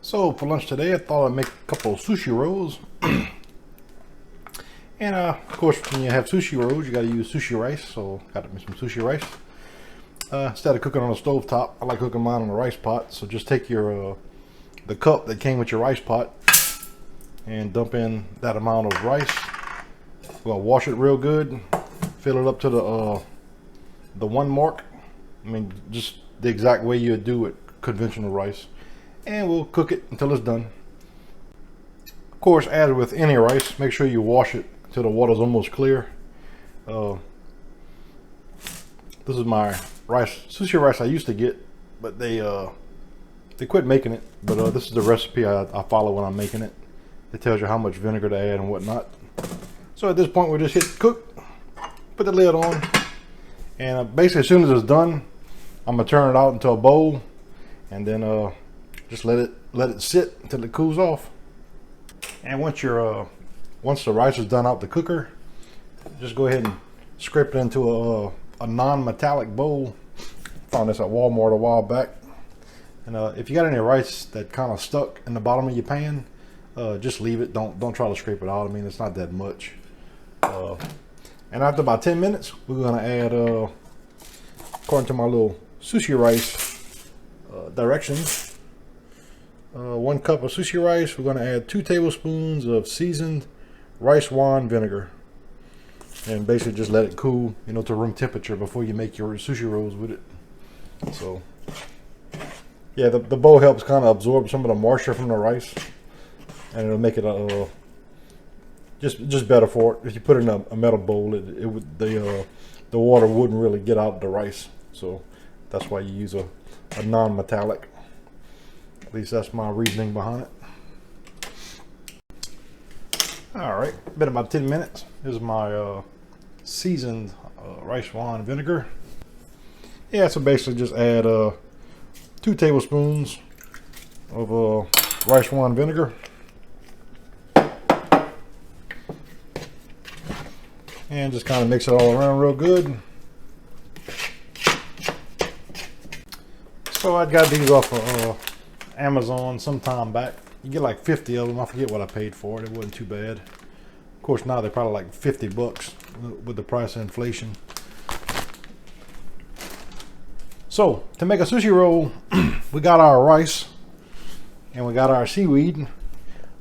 So for lunch today, I thought I'd make a couple of sushi rolls. And of course, when you have sushi rolls, you got to use sushi rice. So got to make some sushi rice. Instead of cooking on a stove top, I like cooking mine on a rice pot. So just take your the cup that came with your rice pot and dump in that amount of rice. We're gonna wash it real good, fill it up to the 1 mark. I mean, just the exact way you would do it, conventional rice. And we'll cook it until it's done. Of course, as with any rice, make sure you wash it until the water's almost clear. This is my sushi rice I used to get, but they quit making it. But this is the recipe I follow when I'm making it. It tells you how much vinegar to add and whatnot. So at this point, we'll just hit cook, put the lid on, and basically as soon as it's done, I'm gonna turn it out into a bowl, and then just let it sit until it cools off. And once the rice is done out the cooker, just go ahead and scrape it into a non-metallic bowl. Found this at Walmart a while back. And if you got any rice that kind of stuck in the bottom of your pan, just leave it. Don't try to scrape it out. I mean, it's not that much. And after about 10 minutes, we're gonna add, according to my little sushi rice directions, 1 cup of sushi rice. We're gonna add 2 tablespoons of seasoned rice wine vinegar, and basically just let it cool, to room temperature before you make your sushi rolls with it. So yeah, the bowl helps kind of absorb some of the moisture from the rice, and it'll make it just better for it. If you put it in a metal bowl, the water wouldn't really get out of the rice. So that's why you use a non-metallic. At least that's my reasoning behind it. All right, been about 10 minutes. This is my seasoned rice wine vinegar. Yeah, so basically just add 2 tablespoons of rice wine vinegar. And just kind of mix it all around real good. So I got these off of Amazon some time back. You get like 50 of them. I forget what I paid for it. It wasn't too bad. Of course, now they're probably like 50 bucks with the price of inflation. So to make a sushi roll, we got our rice and we got our seaweed.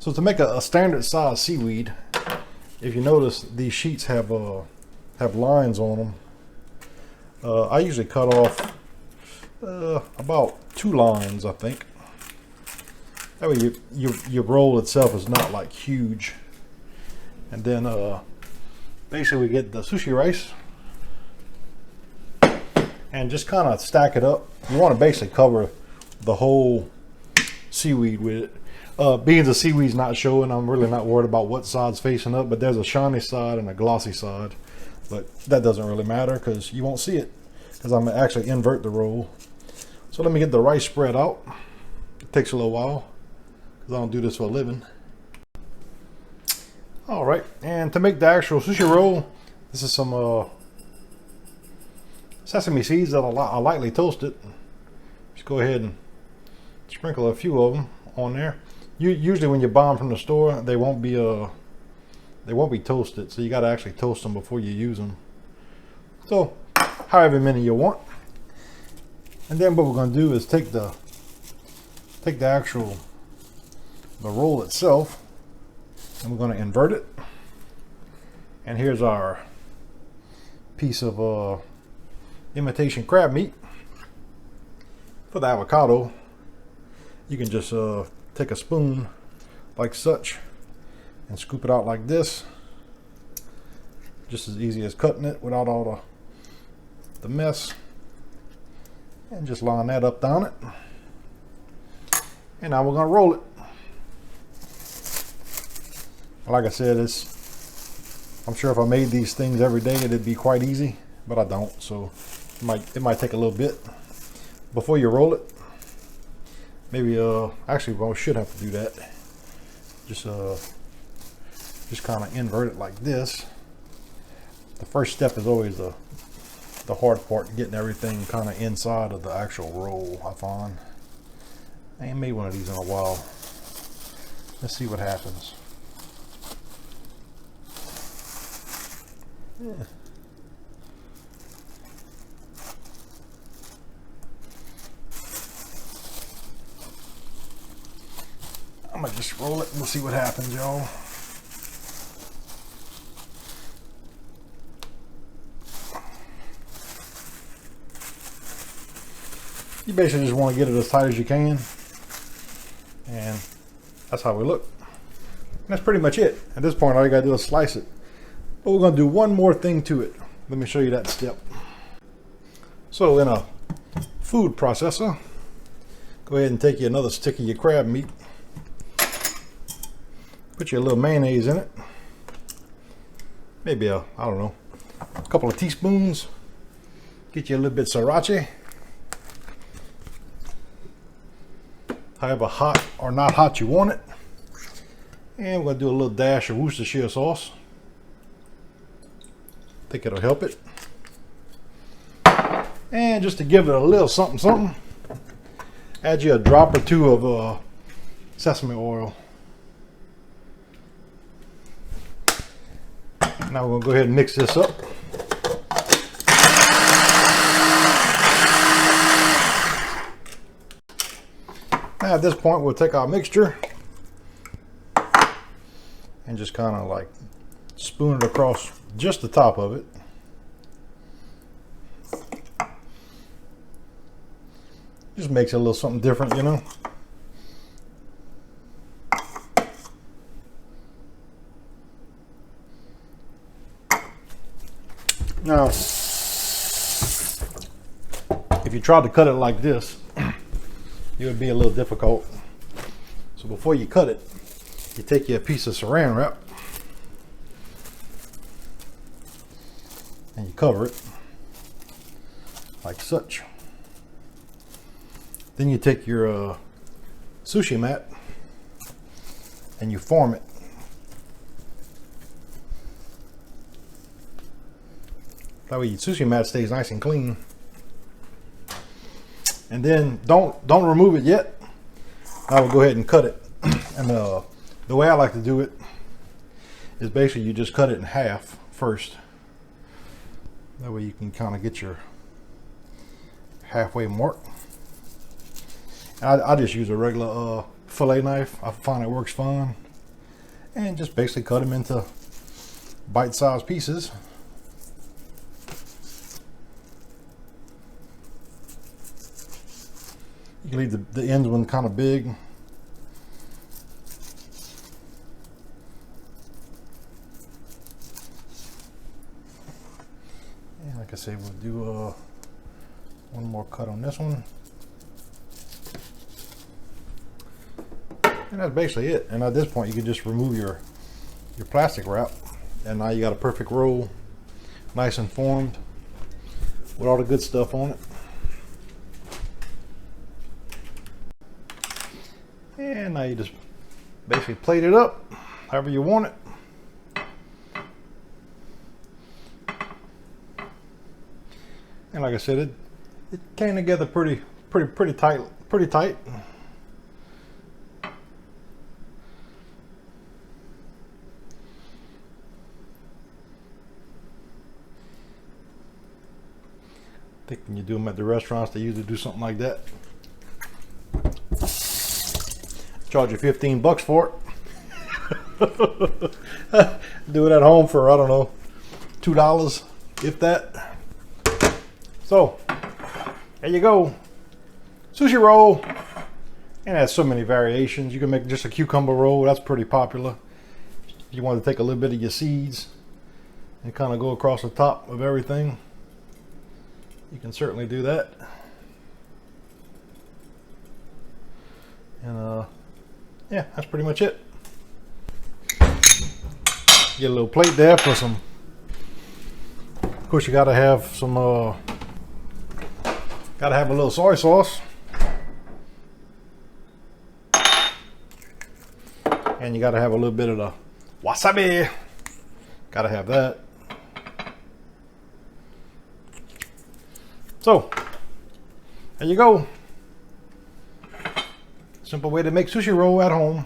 So to make a standard size seaweed, if you notice, these sheets have lines on them. I usually cut off about 2 lines, I think. That way your roll itself is not like huge. And then basically we get the sushi rice and just kind of stack it up. You want to basically cover the whole seaweed with it. Being the seaweed's not showing, I'm really not worried about what side's facing up, but there's a shiny side and a glossy side. But that doesn't really matter because you won't see it, because I'm going to actually invert the roll. So let me get the rice spread out. It takes a little while because I don't do this for a living. All right, and to make the actual sushi roll, this is some sesame seeds that I lightly toasted. Just go ahead and sprinkle a few of them on there. Usually when you buy them from the store, they won't be toasted, so you got to actually toast them before you use them. So however many you want. And then what we're going to do is take the roll itself, and we're going to invert it. And here's our piece of imitation crab meat. For the avocado, you can just take a spoon like such and scoop it out like this. Just as easy as cutting it without all the mess. And just line that up down it. And now we're going to roll it. Like I said, I'm sure if I made these things every day, it'd be quite easy, but I don't. So it might take a little bit before you roll it. Maybe actually we should have to do that. Just kind of invert it like this. The first step is always the hard part, getting everything kind of inside of the actual roll, I find. I ain't made one of these in a while. Let's see what happens. Yeah. I'm gonna just roll it and we'll see what happens, y'all. You basically just want to get it as tight as you can, and that's how we look. And that's pretty much it. At this point, all you gotta do is slice it. But we're gonna do one more thing to it. Let me show you that step. So in a food processor, go ahead and take you another stick of your crab meat. Put your little mayonnaise in it. Maybe I don't know, a couple of teaspoons. Get you a little bit of sriracha. However hot or not hot you want it. And we're gonna do a little dash of Worcestershire sauce. Think it'll help it. And just to give it a little something something, add you a drop or two of sesame oil. Now we're gonna go ahead and mix this up. Now at this point we'll take our mixture and just kind of like spoon it across just the top of it. Just makes it a little something different, you know. Now, if you tried to cut it like this, it would be a little difficult. So before you cut it, you take you a piece of saran wrap and you cover it like such. Then you take your sushi mat and you form it. That way your sushi mat stays nice and clean. And then don't remove it yet. I will go ahead and cut it. And the way I like to do it is basically you just cut it in half first. That way you can kind of get your halfway mark. I just use a regular fillet knife. I find it works fine. And just basically cut them into bite-sized pieces. You can leave the ends one kind of big. And like I said, we'll do one more cut on this one. And that's basically it. And at this point, you can just remove your plastic wrap. And now you got a perfect roll, nice and formed, with all the good stuff on it. And now you just basically plate it up however you want it. And like I said, it came together pretty tight. I think when you do them at the restaurants, they usually do something like that. Charge you $15 for it. Do it at home for, I don't know, $2, if that. So, there you go. Sushi roll. And it has so many variations. You can make just a cucumber roll. That's pretty popular. You want to take a little bit of your seeds and kind of go across the top of everything. You can certainly do that. And yeah, that's pretty much it. Get a little plate there for some. Of course, you gotta have some. Gotta have a little soy sauce. And you gotta have a little bit of the wasabi. Gotta have that. So, there you go. Simple way to make sushi roll at home.